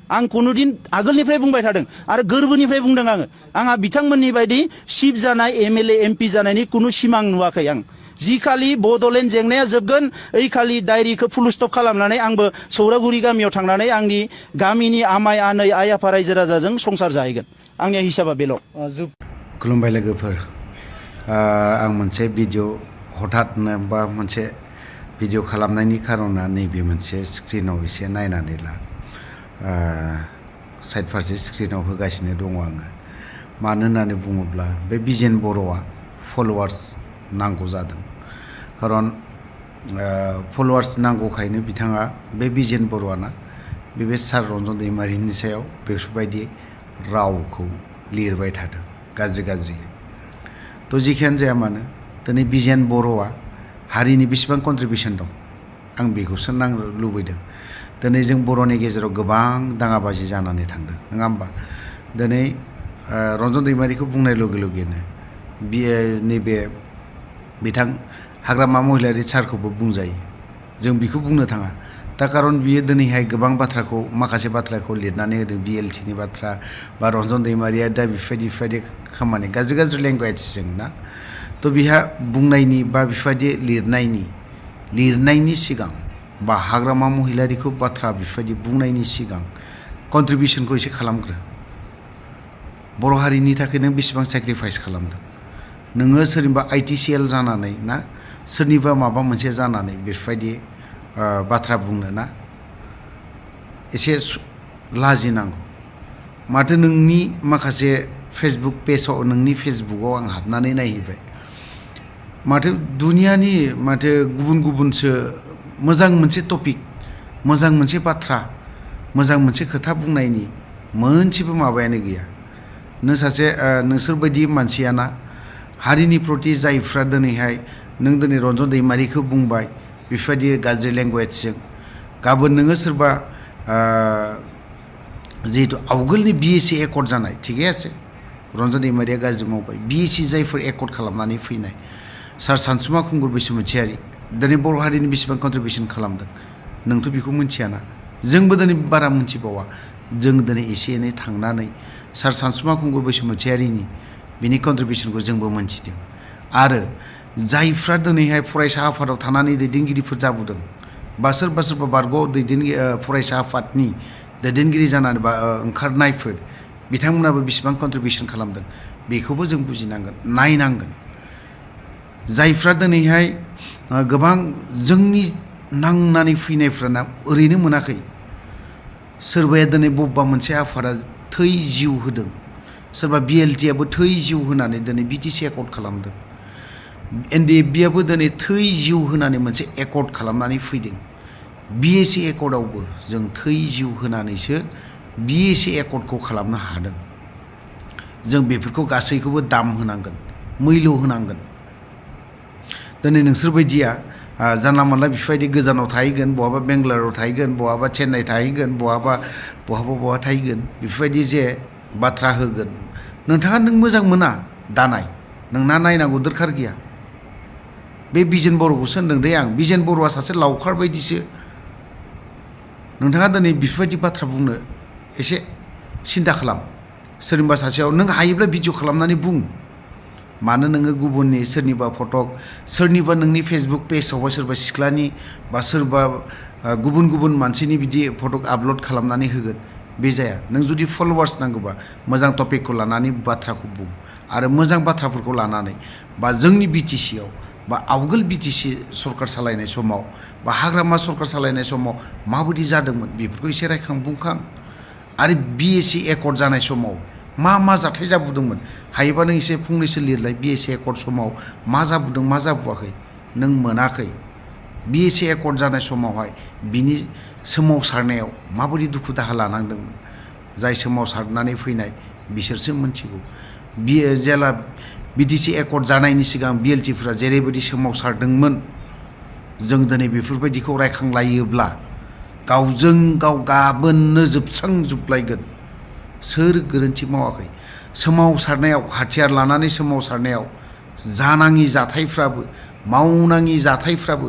आं कुनुदिन आगोलनिफ्राय बुंबाय थादों आरो गोरबोनिफ्राय बुंदों आंहा बिथांमोननि बायदि चिफ जानाय एमएलए एमपि जानायनि कुनु सिमां नुवाखै आं जिखालि बड'लेण्ड जेंनाया जोबगोन ओइखालि डायरिखौ फुल स्टप खालामनानै आंबो सौरागुरि गामियाव थांनानै आंनि गामिनि आमाय आनै आइ आफा रायजो राजाजों संसार जाहैगोन आंनि हिसाबा बेल'। खुलुमबाय लोगोफोर आं मोनसे भिडिअ हठाथनो बा मोनसे भिडिअ खालामनायनि खारना नैबे मोनसे स्क्रिनाव एसे नायनानै ला साइड फारसे स्क्रिनाव होगासिनो दङ आङो मानो होननानै बुङोब्ला बे बिजेन बर'आ फलोवार्स नांगौ जादों खारन फलोवार्स नांगौखायनो बिथाङा बे बिजेन बर'आना बे सार रन्जन दैमारिनि सायाव बेफोरबायदि रावखौ लिरबाय थादों गाज्रि थ' जिखियानो जाया मानो दिनै बिजेन बर'आ हारिनि बेसेबां कन्ट्रिबिउसन दं आं बेखौसो नांनो लुबैदों दिनै जों बर'नि गेजेराव गोबां दाङाबाजि जानानै थांदों नङा होमबा दिनै रन्जन दैमारिखौ बुंनाय लगे लगेनो नैबे बिथां हाग्रामा महिलारि सारखौबो बुंजायो जों बेखौ बुंनो थाङा दा खारन बियो दिनैहाय गोबां बाथ्राखौ माखासे बाथ्राखौ लिरनानै होदों बिएलटिनि बाथ्रा बा रन्जन दैमारिया दा बेफोरबायदि खामानि गाज्रि लेंगुवेजजों ना थ' बिहा बुंनायनि बा बेफोरबायदि लिरनायनि सिगां बा हाग्रामा महिलारिखौ बाथ्रा बेफोरबायदि बुंनायनि सिगां कन्ट्रिबिउसनखौ एसे खालामग्रो बर' हारिनि थाखाय नों बेसेबां सेक्रिफाइस खालामदों नोङो सोरनिबा आइटिसिएल जानानै ना सोरनिबा माबा मोनसे जानानै बेफोरबायदि बाथ्रा बुंनो ना एसे लाजिनांगौ माथो नोंनि माखासे फेसबुक पेजाव नोंनि फेसबुकआव आं हाबनानै नायहैबाय माथो दुनियानि माथो गुबुनसो मोजां मोनसे टपिक मोजां मोनसे बाथ्रा मोजां मोनसे खोथा बुंनायनि मोनसेबो माबायानो गैया नोंसोरबायदि मानसियाना हारिनि प्रति जायफ्रा दिनैहाय नों दिनै रन्जन दैमारिखौ बुंबाय बेफोरबायदि गाज्रि लेंगुवेजजों गाबोन नोङो सोरबा जिहेतु आवगोलनि बिएसि एकर्ड जानाय थिगै আছে रन्जन दैमारिया गाज्रि मावबाय बिएसि जायफोर एकर्ड खालामनानै फैनाय सार सानसुमा खुंगुर बैसोमुथियारि दिनै बर' हारिनि बेसेबां कन्ट्रिबिउसन खालामदों नोंथ' बेखौ मिथियाना जोंबो दिनै बारा मिथिबावा जों दिनै एसे एनै थांनानै सार सानसुमा खुंगुर बैसोमुथियारिनि बिनि कन्ट्रिबिउसनखौ जोंबो मोनथिदों आरो जायफ्रा दिनैहाय फरायसा आफादाव थानानै दैदेनगिरिफोर जाबोदों बा सोरबा बारग' फरायसा आफादनि दैदेनगिरि जानानै बा ओंखारनायफोर बिथांमोनाबो बेसेबां कन्ट्रिबिउसन खालामदों बेखौबो जों बुजिनांगोन नायनांगोन जायफ्रा दिनैहाय गोबां जोंनि नांनानै फैनायफ्राना ओरैनो मोनाखै सोरबाया दिनै बबेबा मोनसे आफादा थै जिउ होदों सोरबा बिएलटिआबो थै जिउ होनानै दिनै बिटिसि एकर्ड खालामदों एनडिएफबिआबो दिनै थै जिउ होनानै मोनसे एकर्ड खालामनानै फैदों बिएसि एकर्डआवबो जों थै जिउ होनानैसो बिएसि एकर्डखौ खालामनो हादों जों बेफोरखौ गासैखौबो दाम होनांगोन मैल्य होनांगोन दिनै नोंसोरबायदिया जानला मोनला बेफोरबायदि गोजानाव थाहैगोन बहाबा बेंगालुरुआव थाहैगोन बहाबा चेन्नाइ थाहैगोन बहाबा थाहैगोन बेफोरबायदि जे बाथ्रा होगोन नोंथाङा नों मोजां मोना दानाय नोंना नायनांगौ दरखार गैया बे बिजेन बर'खौसो होनदों दे आं बिजेन बर'आ सासे लावखार बायदिसो नोंथाङा दिनै बेफोरबायदि बाथ्रा बुंनो एसे सिन्था खालाम सोरनिबा सासेयाव नों हायोब्ला भिडिअ खालामनानै बुं मानो नोङो गुबुननि सोरनिबा फटक सोरनिबा नोंनि फेसबुक पेजावहाय सोरबा सिख्लानि बा सोरबा गुबुन मानसिनि बिदि फटक आपल'ड खालामनानै होगोन बे जाया नों जुदि फलोवार्स नांगौबा मोजां टपिकखौ लानानै बाथ्राखौ बुं आरो मोजां बाथ्राफोरखौ लानानै बा जोंनि बिटिसिआव बा आवगोल बिटिसि सरकार सालायनाय समाव बा हाग्रामा सरकार सालायनाय समाव माबायदि जादोंमोन बेफोरखौ एसे बुंखां आरो बिएसि एकर्ड जानाय समाव मा जाथाय जाबोदोंमोन हायोबा नों एसे फंनैसो लिरलाय बिएसि एकर्ड समाव मा जाबोदों मा जाबोआखै नों मोनाखै बिएसि एकर्ड जानाय समावहाय बिनि सोमावसारनायाव माबायदि दुखु दाहा लानांदोंमोन जाय सोमावसारनानै फैनाय बिसोरसो मिथिगौ जेला बिटिसि एकर्ड जानायनि सिगां बिएलटिफ्रा जेरैबायदि सोमावसारदोंमोन जों दिनै बेफोरबायदिखौ रायखांलायोब्ला गावजों गाव गाबोननो जोबस्रांजोबलायगोन सोर गोरोन्थि मावाखै सोमावसारनायाव हाथियार लानानै सोमावसारनायाव जानाङि जाथायफ्राबो मावनाङि जाथायफ्राबो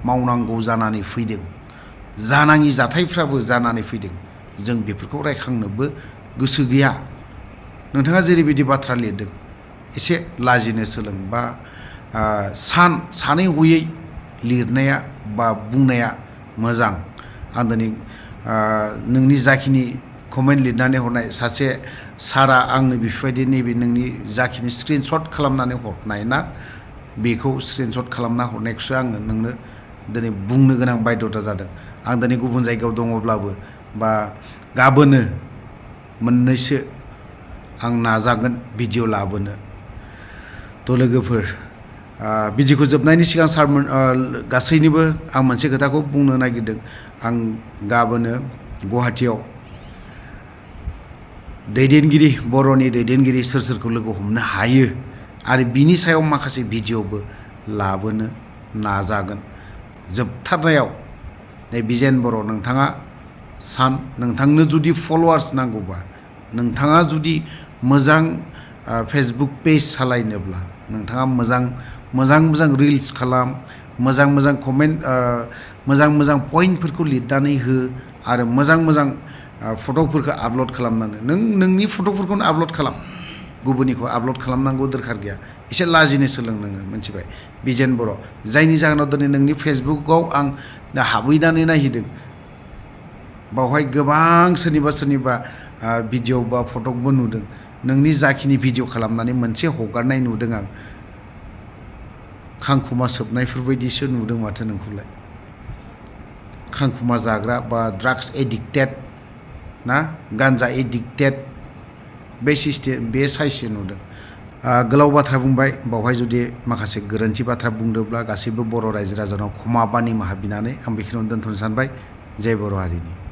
मावनांगौ जानानै फैदों जानाङि जाथायफ्राबो जानानै फैदों जों बेफोरखौ रायखांनोबो गोसो गैया नोंथाङा जेरैबायदि बाथ्रा लिरदों एसे लाजिनो सोलों बा सानै हयै लिरनाया बा बुंनाया मोजां आं दिनै नोंनि जाखिनि कमेन्ट लिरनानै हरनाय सासे सारा आंनो बेफोरबायदि नैबे नोंनि जाखिनि स्क्रिनशट खालामनानै हरनाय ना बेखौ स्क्रिनशट खालामना हरनायखौसो आङो नोंनो दिनै बुंनो गोनां बायद'था जादों आं दिनै गुबुन जायगायाव दङब्लाबो बा गाबोनो मोननैसो आं नाजागोन भिडिअ लाबोनो थ' लोगोफोर भिडिअखौ जोबनायनि सिगां सारमोन गासैनिबो आं मोनसे खोथाखौ बुंनो नागिरदों आं गाबोनो गुवाहाटियाव दैदेनगिरि बर'नि दैदेनगिरि सोर सोरखौ लोगो हमनो हायो आरो बिनि सायाव माखासे भिडिअबो लाबोनो नाजागोन जोबथारनायाव बिजेन बर' नोंथाङा नोंथांनो जुदि फलोवार्स नांगौबा नोंथाङा जुदि मोजां फेसबुक पेज सालायनोब्ला नोंथाङा मोजां रिल्स खालाम मोजां कमेन्ट मोजां पइन्टफोरखौ लिरनानै हो आरो मोजां फट'फोरखौ आपल'ड खालामनानै नोंनि फट'फोरखौनो आपल'ड खालाम गुबुननिखौ आपल'ड खालामनांगौ दरखार गैया एसे लाजिनो सोलों नोङो मिथिबाय बिजेन बर' जायनि जाहोनाव दिनै नोंनि फेसबुकआव आं दा हाबहैनानै नायहैदों बावहाय गोबां सोरनिबा भिडिअ बा फटकबो नुदों नोंनि जाखिनि भिडिअ खालामनानै मोनसे हगारनाय नुदों आं खांखुमा सोबनायफोरबायदिसो नुदों माथो नोंखौलाय खांखुमा जाग्रा बा ड्राग्स एडिक्टेड ना गान्जा एडिक्टेड बे साइससो नुदों गोलाव बाथ्रा बुंबाय बावहाय जुदि माखासे गोरोन्थि बाथ्रा बुंदोंब्ला गासैबो बर' रायजो राजानाव क्षमा निमाहा बिनानै आं बेखिनियावनो दोनथ'नो सानबाय जय बर' हारिनि